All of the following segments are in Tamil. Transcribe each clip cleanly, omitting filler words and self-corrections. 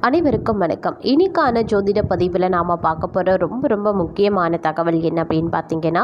அனைவருக்கும் வணக்கம். இன்னைக்கான ஜோதிட பதிவில் நாம் பார்க்க போகிற ரொம்ப முக்கியமான தகவல் என்ன அப்படின்னு பார்த்தீங்கன்னா,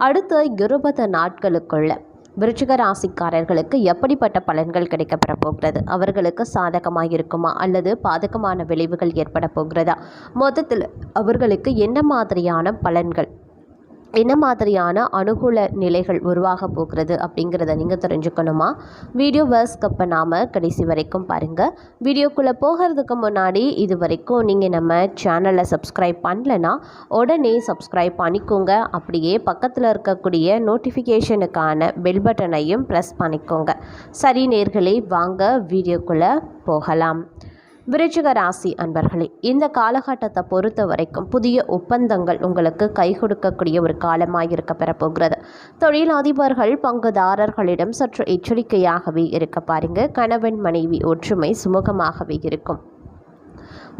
அடுத்த 20 நாட்களுக்குள்ள விருச்சிக ராசிக்காரர்களுக்கு எப்படிப்பட்ட பலன்கள் கிடைக்கப்பெற போகிறது, அவர்களுக்கு சாதகமாக இருக்குமா அல்லது பாதகமான விளைவுகள் ஏற்பட போகிறதா, மொத்தத்தில் அவர்களுக்கு என்ன மாதிரியான பலன்கள், என்ன மாதிரியான அனுகூல நிலைகள் உருவாக போகிறது அப்படிங்கிறத நீங்கள் தெரிஞ்சுக்கணுமா? வீடியோவை ஸ்கிப் பண்ணாமல் கடைசி வரைக்கும் பாருங்கள். வீடியோக்குள்ளே போகிறதுக்கு முன்னாடி இது வரைக்கும் நீங்கள் நம்ம சேனலை சப்ஸ்கிரைப் பண்ணலைன்னா உடனே சப்ஸ்கிரைப் பண்ணிக்கோங்க. அப்படியே பக்கத்தில் இருக்கக்கூடிய நோட்டிஃபிகேஷனுக்கான பெல் பட்டனையும் ப்ரெஸ் பண்ணிக்கோங்க. சரி நேர்களே, வாங்க வீடியோக்குள்ளே போகலாம். விருச்சிக ராசி அன்பர்களே, இந்த காலகட்டத்தை பொறுத்த வரைக்கும் புதிய ஒப்பந்தங்கள் உங்களுக்கு கை கொடுக்கக்கூடிய ஒரு காலமாக இருக்க பெறப்போகிறது. தொழிலதிபர்கள் பங்குதாரர்களிடம் சற்று எச்சரிக்கையாகவே இருக்க பாருங்க. கணவன் மனைவி ஒற்றுமை சுமூகமாகவே இருக்கும்.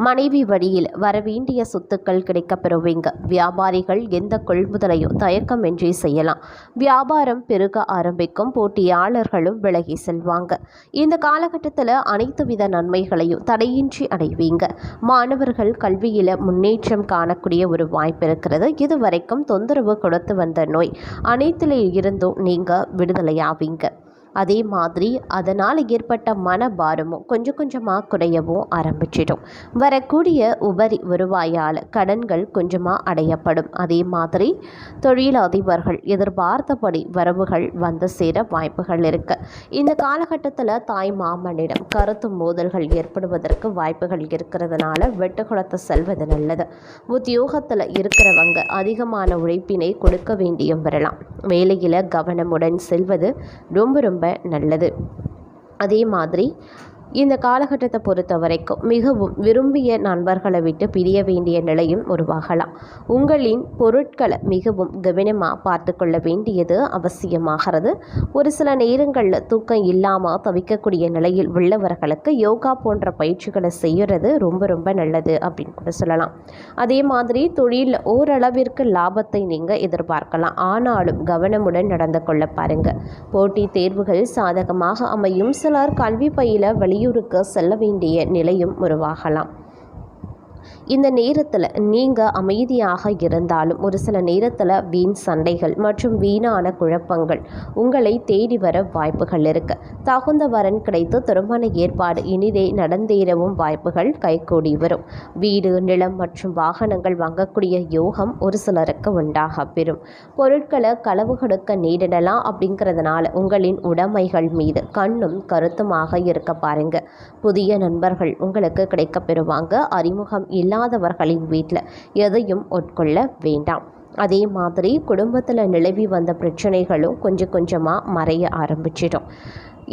மனைவி வழியில் வரவேண்டிய சொத்துக்கள் கிடைக்கப்பெறுவீங்க. வியாபாரிகள் எந்த கொள்முதலையும் தயக்கமின்றி செய்யலாம். வியாபாரம் பெருக ஆரம்பிக்கும். போட்டியாளர்களும் விலகி செல்வாங்க. இந்த காலகட்டத்தில் அனைத்து வித நன்மைகளையும் தடையின்றி அடைவீங்க. மாணவர்கள் கல்வியில் முன்னேற்றம் காணக்கூடிய ஒரு வாய்ப்பு இருக்கிறது. இதுவரைக்கும் தொந்தரவு கொடுத்து வந்த நோய் அனைத்திலே இருந்தும் நீங்கள் விடுதலையாவீங்க. அதே மாதிரி அதனால் ஏற்பட்ட மனபாரமும் கொஞ்சம் கொஞ்சமாக குறையவும் ஆரம்பிச்சிடும். வரக்கூடிய உபரி வருவாயால் கடன்கள் கொஞ்சமாக அடையப்படும். அதே மாதிரி தொழிலதிபர்கள் எதிர்பார்த்தபடி வரவுகள் வந்து சேர வாய்ப்புகள் இருக்கு. இந்த காலகட்டத்தில் தாய் மாமனிடம் கருத்து மோதல்கள் ஏற்படுவதற்கு வாய்ப்புகள் இருக்கிறதுனால வெட்டுக்குளத்தை செல்வது நல்லது. உத்தியோகத்தில் இருக்கிறவங்க அதிகமான உழைப்பினை கொடுக்க வேண்டியும் வரலாம். வேலையில் கவனமுடன் செல்வது ரொம்ப நல்லது. அதே மாதிரி இந்த காலகட்டத்தை பொறுத்த வரைக்கும் மிகவும் விரும்பிய நண்பர்களை விட்டு பிரிய வேண்டிய நிலையும் உருவாகலாம். உங்களின் பொருட்களை மிகவும் கவனமாக பார்த்து கொள்ள வேண்டியது அவசியமாகிறது. ஒரு சில நேரங்களில் தூக்கம் இல்லாமல் தவிக்கக்கூடிய நிலையில் உள்ளவர்களுக்கு யோகா போன்ற பயிற்சிகளை செய்கிறது ரொம்ப நல்லது அப்படின்னு கூட சொல்லலாம். அதே மாதிரி தொழில் ஓரளவிற்கு லாபத்தை நீங்கள் எதிர்பார்க்கலாம். ஆனாலும் கவனமுடன் நடந்து கொள்ள பாருங்க. போட்டி தேர்வுகள் சாதகமாக அமையும். சிலர் கல்வி பயில வெளியூருக்கு செல்ல வேண்டிய நிலையும் உருவாகலாம். இந்த நேரத்தில் நீங்கள் அமைதியாக இருந்தாலும் ஒரு சில நேரத்தில் வீண் சண்டைகள் மற்றும் வீணான குழப்பங்கள் உங்களை தேடி வர வாய்ப்புகள் இருக்கு. தகுந்த வரன் கிடைத்து திருமண ஏற்பாடு இனிதே நடந்தேறவும் வாய்ப்புகள் கைகூடி வரும். வீடு, நிலம் மற்றும் வாகனங்கள் வாங்கக்கூடிய யோகம் ஒரு சிலருக்கு உண்டாக பெறும். பொருட்களை களவு கொடுக்க நேரிடலாம். அப்படிங்கிறதுனால உங்களின் உடைமைகள் மீது கண்ணும் கருத்துமாக இருக்க பாருங்க. புதிய நண்பர்கள் உங்களுக்கு கிடைக்க பெறுவாங்க. அறிமுகம் இல்லாதவர்களின் வீட்டில் எதையும் உட்கொள்ள வேண்டாம். அதே மாதிரி குடும்பத்தில் நிலவி வந்த பிரச்சனைகளும் கொஞ்சம் கொஞ்சமாக மறைய ஆரம்பிச்சிடும்.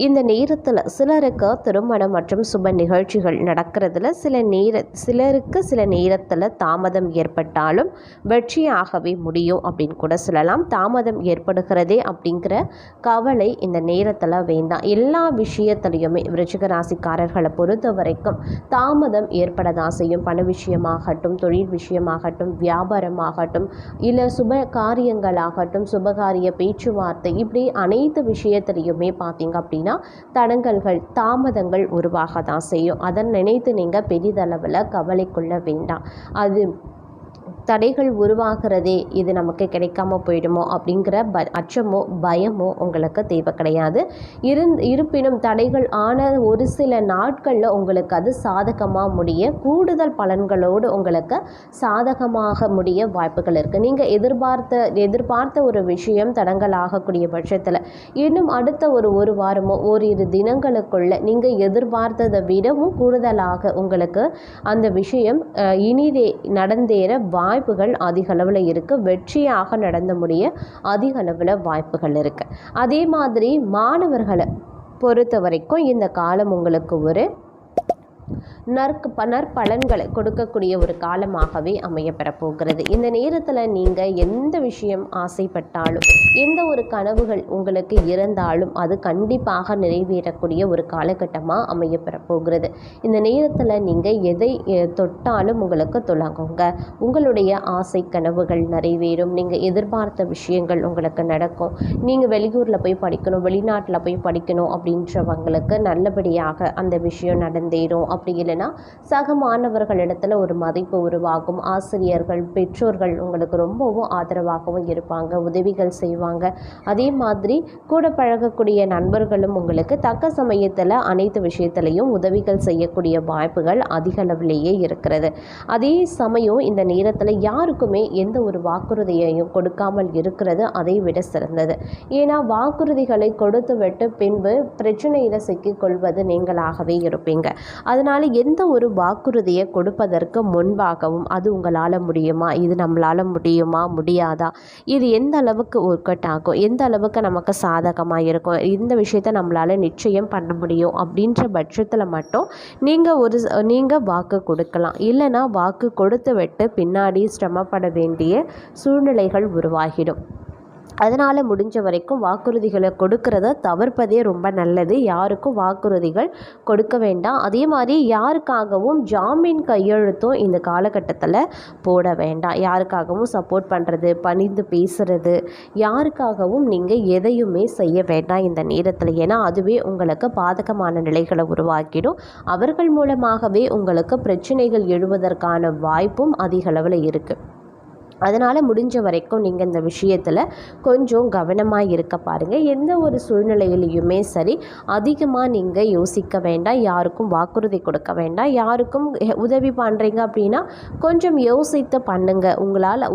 இந்த நேரத்தில் சிலருக்கு திருமணம் மற்றும் சுப நிகழ்ச்சிகள் நடக்கிறதுல சிலருக்கு சில நேரத்தில் தாமதம் ஏற்பட்டாலும் வெற்றியாகவே முடியும் அப்படின்னு கூட சொல்லலாம். தாமதம் ஏற்படுகிறதே அப்படிங்கிற கவலை இந்த நேரத்தில் வேண்டாம். எல்லா விஷயத்துலையுமே விருச்சிக ராசிக்காரர்களை பொறுத்த வரைக்கும் தாமதம் ஏற்படதான் செய்யும். பண விஷயமாகட்டும், தொழில் விஷயமாகட்டும், வியாபாரமாகட்டும், இல்லை சுப காரியங்களாகட்டும், சுபகாரிய பேச்சுவார்த்தை, இப்படி அனைத்து விஷயத்திலையுமே பார்த்தீங்க அப்படின்னா தடங்கல்கள், தாமதங்கள் உருவாக தான் செய்யும். அதை நினைத்து நீங்கள் பெரிதளவில் கவலை கொள்ள வேண்டாம். அது தடைகள் உருவாகிறதே இது நமக்கு கிடைக்காம போயிடுமோ அப்படிங்கிற அச்சமோ பயமோ உங்களுக்கு தேவை கிடையாது. இருப்பினும் தடைகள் ஆன ஒரு சில நாட்களில் உங்களுக்கு அது சாதகமாக முடிய, கூடுதல் பலன்களோடு உங்களுக்கு சாதகமாக முடிய வாய்ப்புகள் இருக்குது. நீங்கள் எதிர்பார்த்த ஒரு விஷயம் தடங்கள் ஆகக்கூடிய பட்சத்தில் இன்னும் அடுத்த ஒரு வாரமோ ஓரிரு தினங்களுக்குள்ள நீங்கள் எதிர்பார்த்ததை விடவும் கூடுதலாக உங்களுக்கு அந்த விஷயம் இனிதே நடந்தேற வாய்ப்புகள் அதிக அளவில் இருக்குது. வெற்றியாக நடந்து முடிய அதிக அளவில் வாய்ப்புகள் இருக்குது. அதே மாதிரி மாணவர்களை பொறுத்த வரைக்கும் இந்த காலம் உங்களுக்கு ஒரு நற்பலன்களை கொடுக்கக்கூடிய ஒரு காலமாகவே அமையப்பெற போகிறது. இந்த நேரத்தில் நீங்கள் எந்த விஷயம் ஆசைப்பட்டாலும், எந்த ஒரு கனவுகள் உங்களுக்கு இருந்தாலும் அது கண்டிப்பாக நிறைவேறக்கூடிய ஒரு காலகட்டமாக அமையப்பெற போகிறது. இந்த நேரத்தில் நீங்கள் எதை தொட்டாலும் உங்களுக்கு துலங்குங்க. உங்களுடைய ஆசை கனவுகள் நிறைவேறும். நீங்கள் எதிர்பார்த்த விஷயங்கள் உங்களுக்கு நடக்கும். நீங்கள் வெளியூரில் போய் படிக்கணும், வெளிநாட்டில் போய் படிக்கணும் அப்படின்றவங்களுக்கு நல்லபடியாக அந்த விஷயம் நடந்தேறும். அப்படி இல்லைன்னா சக மாணவர்களிடத்தில் ஒரு மதிப்பு உருவாகும். ஆசிரியர்கள், பெற்றோர்கள் உங்களுக்கு ரொம்பவும் ஆதரவாகவும் இருப்பாங்க, உதவிகள் செய்வாங்க. அதே மாதிரி கூட பழகக்கூடிய நண்பர்களும் உங்களுக்கு தக்க சமயத்தில் அனைத்து விஷயத்திலையும் உதவிகள் செய்யக்கூடிய வாய்ப்புகள் அதிக அளவிலேயே இருக்கிறது. அதே சமயம் இந்த நேரத்தில் யாருக்குமே எந்த ஒரு வாக்குறுதியையும் கொடுக்காமல் இருக்கிறது அதை விட சிறந்தது. ஏன்னா வாக்குறுதிகளை கொடுத்து விட்டு பின்பு பிரச்சனையில் சிக்கிக்கொள்வது நீங்களாகவே இருப்பீங்க. அதனால் எந்த ஒரு வாக்குறுதியை கொடுப்பதற்கு முன்பாகவும் அது உங்களால் முடியுமா, இது நம்மளால் முடியுமா, முடியாதா, இது எந்த அளவுக்கு ஒர்க் அவுட் ஆகும், எந்த அளவுக்கு நமக்கு சாதகமாக இருக்கும், இந்த விஷயத்தை நம்மளால் நிச்சயம் பண்ண முடியும் அப்படின்ற பட்சத்தில் மட்டும் நீங்கள் வாக்கு கொடுக்கலாம். இல்லைனா வாக்கு கொடுத்து விட்டு பின்னாடி சிரமப்பட வேண்டிய சூழ்நிலைகள் உருவாகிடும். அதனால் முடிஞ்ச வரைக்கும் வாக்குறுதிகளை கொடுக்கறத தவிர்ப்பதே ரொம்ப நல்லது. யாருக்கும் வாக்குறுதிகள் கொடுக்க வேண்டாம். அதே மாதிரி யாருக்காகவும் ஜாமீன் கையெழுத்தும் இந்த காலகட்டத்தில் போட வேண்டாம். யாருக்காகவும் சப்போர்ட் பண்ணுறது, பணிந்து பேசுகிறது, யாருக்காகவும் நீங்கள் எதையுமே செய்ய வேண்டாம் இந்த நேரத்தில். ஏன்னா அதுவே உங்களுக்கு பாதகமான நிலைகளை உருவாக்கிடும். அவர்கள் மூலமாகவே உங்களுக்கு பிரச்சனைகள் எழுவதற்கான வாய்ப்பும் அதிக அளவில் இருக்குது. அதனால் முடிஞ்ச வரைக்கும் நீங்கள் இந்த விஷயத்தில் கொஞ்சம் கவனமாக இருக்க பாருங்கள். எந்த ஒரு சூழ்நிலையிலையுமே சரி அதிகமாக நீங்கள் யோசிக்க வேண்டாம். யாருக்கும் வாக்குறுதி கொடுக்க வேண்டாம். யாருக்கும் உதவி பண்ணுறீங்க அப்படின்னா கொஞ்சம் யோசித்து பண்ணுங்கள்.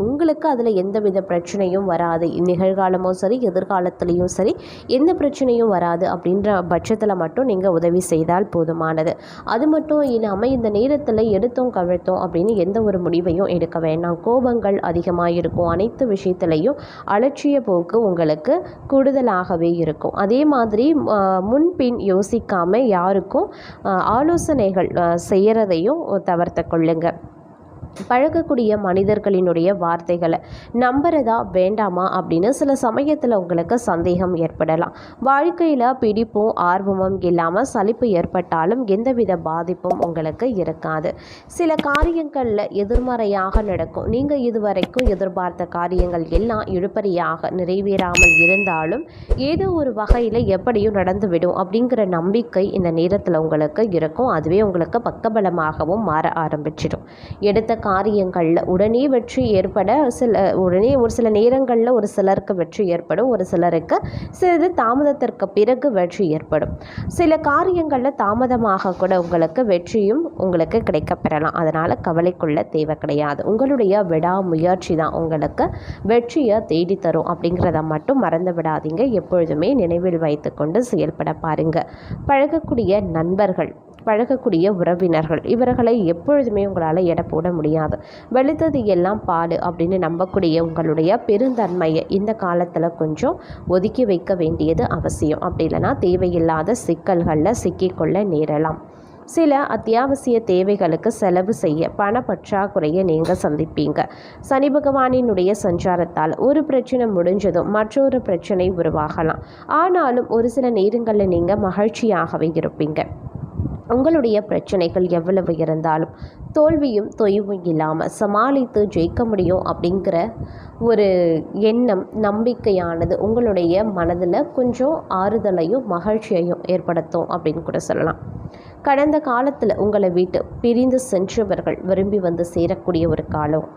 உங்களுக்கு அதில் எந்தவித பிரச்சனையும் வராது. நிகழ்காலமோ சரி எதிர்காலத்துலேயும் சரி எந்த பிரச்சனையும் வராது அப்படின்ற பட்சத்தில் மட்டும் நீங்கள் உதவி செய்தால் போதுமானது. அது மட்டும் இல்லாமல் இந்த நேரத்தில் எடுத்தோம் கவிழ்த்தோம் அப்படின்னு எந்த ஒரு முடிவையும் எடுக்க வேண்டாம். கோபங்கள் அதிகமாக இருக்கும். அனைத்து விஷயத்திலையும் அலட்சிய போக்கு உங்களுக்கு கூடுதலாகவே இருக்கும். அதே மாதிரி முன்பின் யோசிக்காமல் யாருக்கும் ஆலோசனைகள் செய்கிறதையும் தவிர்த்து கொள்ளுங்க. பழகக்கூடிய மனிதர்களினுடைய வார்த்தைகளை நம்புறதா வேண்டாமா அப்படின்னு சில சமயத்தில் உங்களுக்கு சந்தேகம் ஏற்படலாம். வாழ்க்கையில் பிடிப்பும் ஆர்வமும் இல்லாமல் சலிப்பு ஏற்பட்டாலும் எந்தவித பாதிப்பும் உங்களுக்கு இருக்காது. சில காரியங்களில் எதிர்மறையாக நடக்கும். நீங்கள் இதுவரைக்கும் எதிர்பார்த்த காரியங்கள் எல்லாம் இழுபறியாக நிறைவேறாமல் இருந்தாலும் ஏதோ ஒரு வகையில் எப்படியும் நடந்துவிடும் அப்படிங்கிற நம்பிக்கை இந்த நேரத்தில் உங்களுக்கு இருக்கும். அதுவே உங்களுக்கு பக்கபலமாகவும் மாற ஆரம்பிச்சிடும். எடுத்த காரியங்களில் உடனே வெற்றி ஏற்பட ஒரு சில நேரங்களில் ஒரு சிலருக்கு வெற்றி ஏற்படும், ஒரு சிலருக்கு சிறிது தாமதத்திற்கு பிறகு வெற்றி ஏற்படும். சில காரியங்களில் தாமதமாக கூட உங்களுக்கு வெற்றியும் உங்களுக்கு கிடைக்கப்பெறலாம். அதனால் கவலைக்குள்ள தேவை கிடையாது. உங்களுடைய விடாமுயற்சி தான் உங்களுக்கு வெற்றியை தேடித்தரும் அப்படிங்கிறத மட்டும் மறந்து விடாதீங்க. எப்பொழுதுமே நினைவில் வைத்து கொண்டு செயல்பட பாருங்க. பழகக்கூடிய நண்பர்கள், பழகக்கூடிய உறவினர்கள், இவர்களை எப்பொழுதுமே உங்களால் எடை போட முடியாது. வெளுத்தது எல்லாம் பாடு அப்படின்னு நம்பக்கூடிய உங்களுடைய பெருந்தன்மையை இந்த காலத்தில் கொஞ்சம் ஒதுக்கி வைக்க வேண்டியது அவசியம். அப்படி இல்லைனா தேவையில்லாத சிக்கல்களில் சிக்கிக்கொள்ள நேரலாம். சில அத்தியாவசிய தேவைகளுக்கு செலவு செய்ய பண பற்றாக்குறையை நீங்கள் சந்திப்பீங்க. சனி பகவானினுடைய சஞ்சாரத்தால் ஒரு பிரச்சனை முடிஞ்சதும் மற்றொரு பிரச்சனை உருவாகலாம். ஆனாலும் ஒரு சில நேரங்களில் நீங்கள் மகிழ்ச்சியாகவே இருப்பீங்க. உங்களுடைய பிரச்சனைகள் எவ்வளவு இருந்தாலும் தோல்வியும் தொய்வும் இல்லாமல் சமாளித்து ஜெயிக்க முடியும் அப்படிங்கிற ஒரு எண்ணம், நம்பிக்கையானது உங்களுடைய மனதில் கொஞ்சம் ஆறுதலையும் மகிழ்ச்சியையும் ஏற்படுத்தும் அப்படின்னு கூட சொல்லலாம். கடந்த காலத்தில் உங்களை விட்டு பிரிந்து சென்றவர்கள் விரும்பி வந்து சேரக்கூடிய ஒரு காலம்,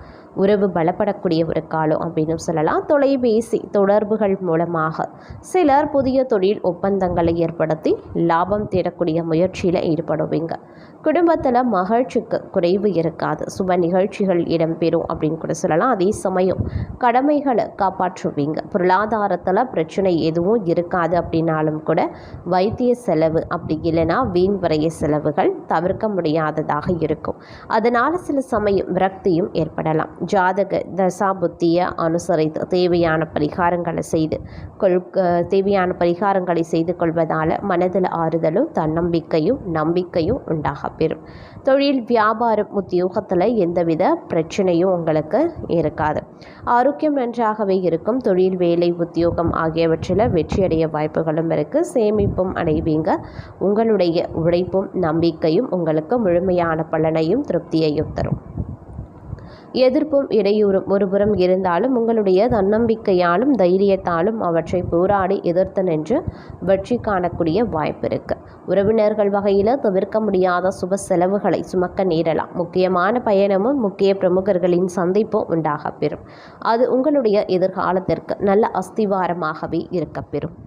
உறவு பலப்படக்கூடிய ஒரு காலம் அப்படின்னு சொல்லலாம். தொலைபேசி தொடர்புகள் மூலமாக சிலர் புதிய தொழில் ஒப்பந்தங்களை ஏற்படுத்தி லாபம் தேடக்கூடிய முயற்சியில் ஈடுபடுவீங்க. குடும்பத்தில் மகிழ்ச்சிக்கு குறைவு இருக்காது. சுப நிகழ்ச்சிகள் இடம்பெறும் அப்படின்னு கூட சொல்லலாம். அதே சமயம் கடமைகளை காப்பாற்றுவீங்க. பொருளாதாரத்தில் பிரச்சனை எதுவும் இருக்காது அப்படின்னாலும் கூட வைத்திய செலவு அப்படி இல்லைன்னா வீண் வரைய செலவுகள் தவிர்க்க முடியாததாக இருக்கும். அதனால் சில சமயம் விரக்தியும் ஏற்படலாம். ஜாதக தசா புத்தியை அனுசரித்து தேவையான பரிகாரங்களை செய்து கொள்வதால் மனதில் ஆறுதலும் தன்னம்பிக்கையும் நம்பிக்கையும் உண்டாக பெறும். தொழில், வியாபாரம், உத்தியோகத்தில் எந்தவித பிரச்சனையும் உங்களுக்கு இருக்காது. ஆரோக்கியம் நன்றாகவே இருக்கும். தொழில், வேலை, உத்தியோகம் ஆகியவற்றில் வெற்றியடைய வாய்ப்புகளும் இருக்குது. சேமிப்பும் அடைவீங்க. உங்களுடைய உழைப்பும் நம்பிக்கையும் உங்களுக்கு முழுமையான பலனையும் திருப்தியையும் தரும். எதிர்ப்பும் இடையூறும் ஒருபுறம் இருந்தாலும் உங்களுடைய தன்னம்பிக்கையாலும் தைரியத்தாலும் அவற்றை போராடி எதிர்த்து நின்று வெற்றி காணக்கூடிய வாய்ப்பு இருக்கு. உறவினர்கள் வகையில் தவிர்க்க முடியாத சுப செலவுகளை சுமக்க நேரலாம். முக்கியமான பயணமும் முக்கிய பிரமுகர்களின் சந்திப்பும் உண்டாக பெறும். அது உங்களுடைய எதிர்காலத்திற்கு நல்ல அஸ்திவாரமாகவே இருக்கப்பெறும்.